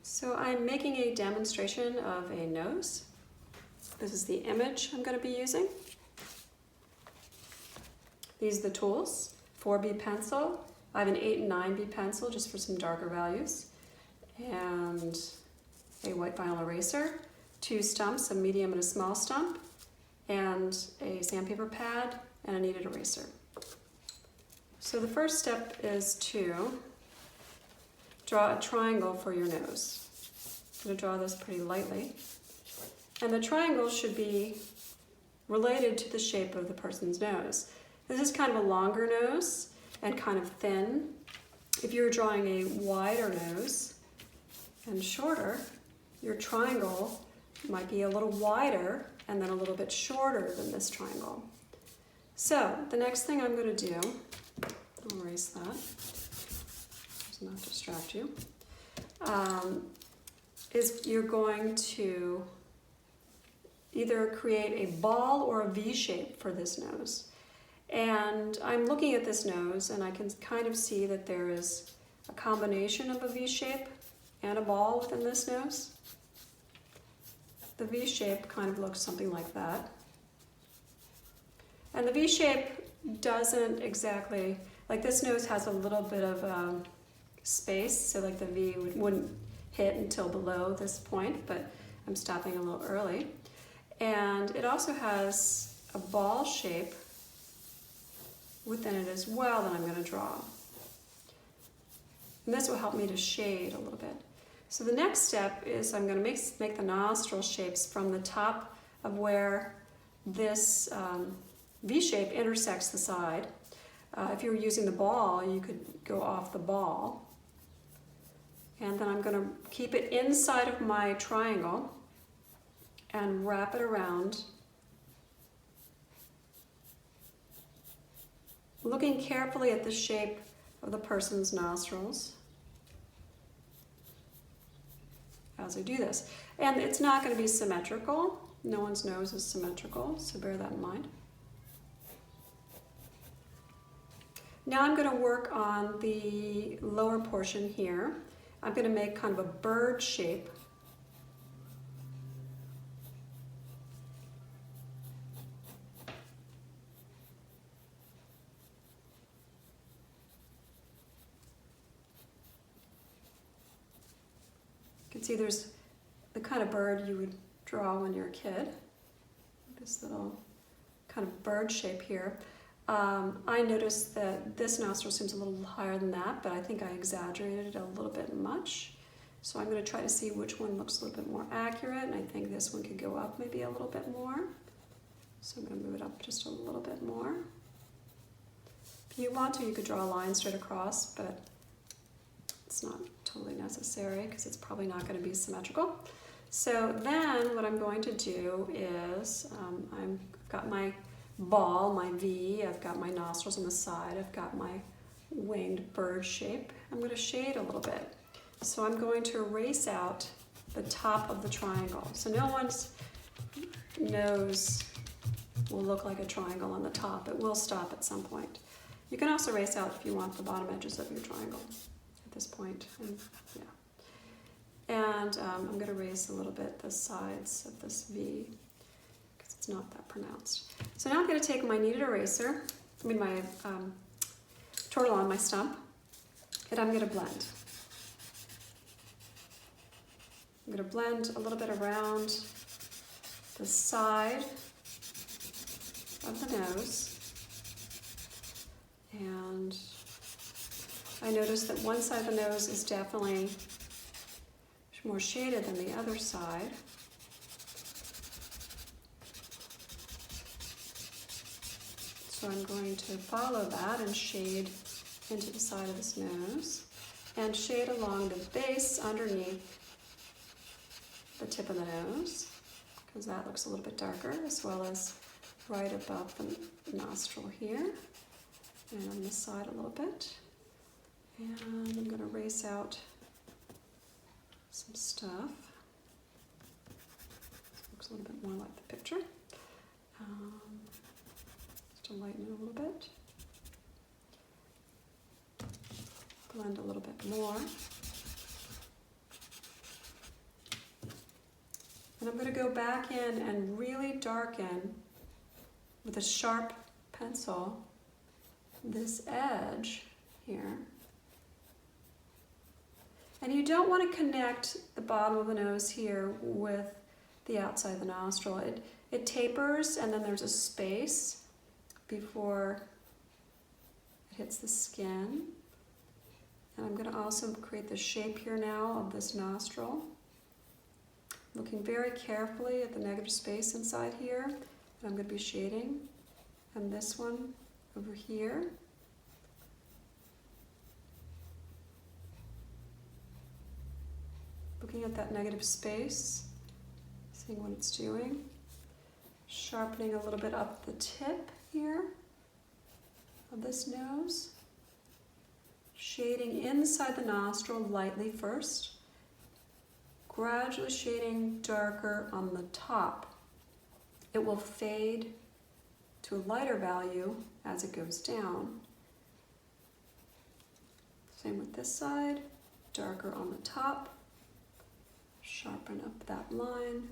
So I'm making a demonstration of a nose. This is the image I'm going to be using. These are the tools: 4B pencil. I have an 8 and 9B pencil just for some darker values, and a white vinyl eraser, 2 stumps, a medium and a small stump, and a sandpaper pad and a kneaded eraser. So the first step is to draw a triangle for your nose. I'm going to draw this pretty lightly. And the triangle should be related to the shape of the person's nose. This is kind of a longer nose and kind of thin. If you're drawing a wider nose and shorter, your triangle might be a little wider and then a little bit shorter than this triangle. So the next thing I'm going to do, I'll erase that, to not distract you, is you're going to either create a ball or a V shape for this nose. And I'm looking at this nose and I can kind of see that there is a combination of a V shape and a ball within this nose. The V shape kind of looks something like that. And the V shape doesn't exactly, like this nose has a little bit of space, so like the V wouldn't hit until below this point, but I'm stopping a little early. And it also has a ball shape within it as well that I'm going to draw. And this will help me to shade a little bit. So the next step is I'm going to make the nostril shapes from the top of where this V shape intersects the side. If you were using the ball, you could go off the ball. And then I'm going to keep it inside of my triangle and wrap it around, looking carefully at the shape of the person's nostrils as I do this. And it's not going to be symmetrical. No one's nose is symmetrical, so bear that in mind. Now I'm going to work on the lower portion here. I'm going to make kind of a bird shape. You can see there's the kind of bird you would draw when you're a kid. This little kind of bird shape here. I noticed that this nostril seems a little higher than that, but I think I exaggerated it a little bit much. So I'm going to try to see which one looks a little bit more accurate, and I think this one could go up maybe a little bit more. So I'm going to move it up just a little bit more. If you want to, you could draw a line straight across, but it's not totally necessary because it's probably not going to be symmetrical. So then what I'm going to do is I've got my ball, my V, I've got my nostrils on the side, I've got my winged bird shape. I'm going to shade a little bit. So I'm going to erase out the top of the triangle. So no one's nose will look like a triangle on the top. It will stop at some point. You can also erase out, if you want, the bottom edges of your triangle at this point. And I'm going to erase a little bit the sides of this V, it's not that pronounced. So now I'm going to take my kneaded eraser, my Tortolon, my stump, and I'm going to blend. I'm going to blend a little bit around the side of the nose. And I notice that one side of the nose is definitely more shaded than the other side. So I'm going to follow that and shade into the side of this nose and shade along the base underneath the tip of the nose, because that looks a little bit darker, as well as right above the nostril here and on this side a little bit. And I'm going to erase out some stuff. Looks a little bit more like the picture. To lighten it a little bit. Blend a little bit more. And I'm going to go back in and really darken with a sharp pencil this edge here. And you don't want to connect the bottom of the nose here with the outside of the nostril. It tapers and then there's a space before it hits the skin. And I'm going to also create the shape here now of this nostril. Looking very carefully at the negative space inside here. And I'm going to be shading. And this one over here. Looking at that negative space, seeing what it's doing. Sharpening a little bit up the tip here of this nose. Shading inside the nostril lightly first. Gradually shading darker on the top. It will fade to a lighter value as it goes down. Same with this side, darker on the top. Sharpen up that line.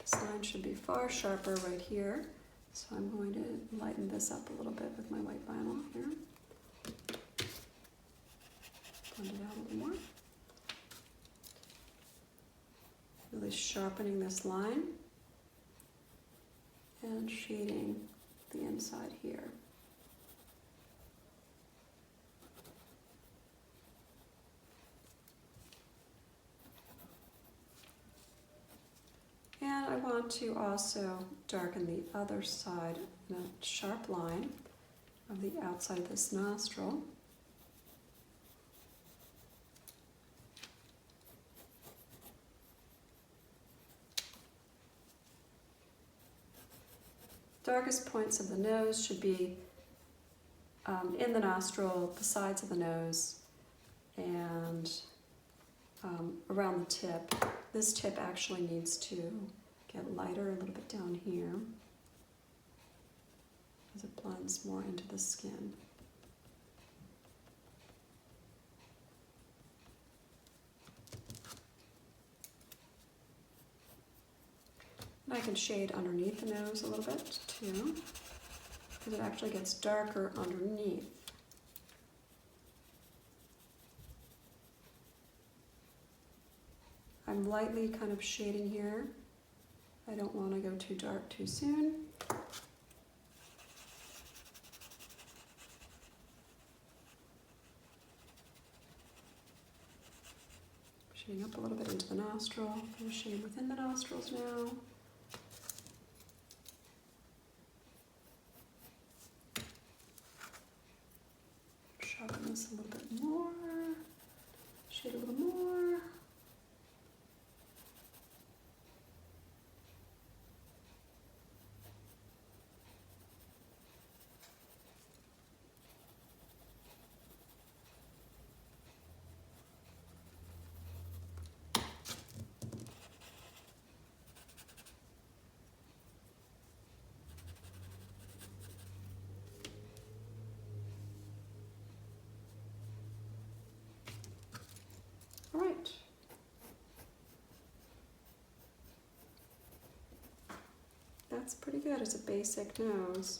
This line should be far sharper right here. So I'm going to lighten this up a little bit with my white vinyl here. Blend it out a little more. Really sharpening this line and shading the inside here. And I want to also darken the other side in a sharp line of the outside of this nostril. Darkest points of the nose should be in the nostril, the sides of the nose, and around the tip. This tip actually needs to get lighter a little bit down here as it blends more into the skin. And I can shade underneath the nose a little bit too, because it actually gets darker underneath. I'm lightly kind of shading here. I don't want to go too dark too soon. Shading up a little bit into the nostril, finishing within the nostrils now. Sharpen this a little bit more, shade a little more. All right. That's pretty good as a basic nose.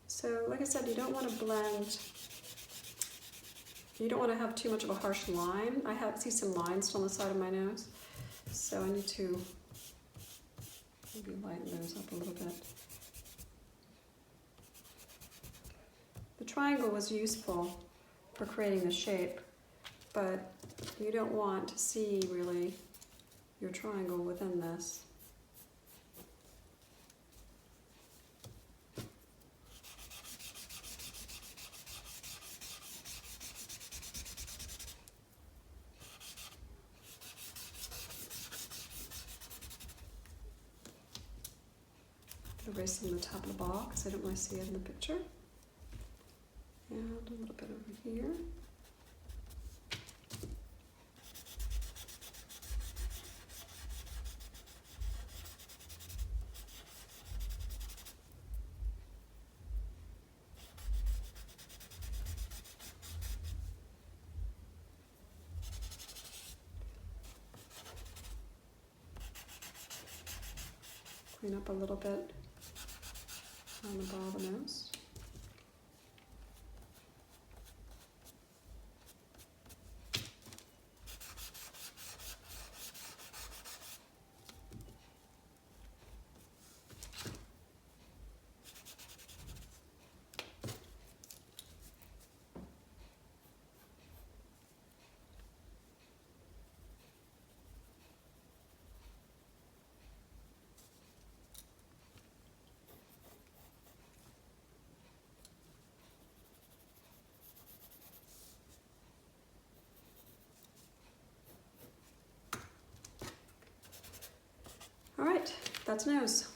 So like I said, you don't want to blend, you don't want to have too much of a harsh line. I see some lines on the side of my nose, so I need to maybe lighten those up a little bit. The triangle was useful for creating the shape, but you don't want to see really your triangle within this. Erase on the top of the ball because I don't want to see it in the picture. And a little bit over here. clean up a little bit on the ball of the nose. All right, that's nose.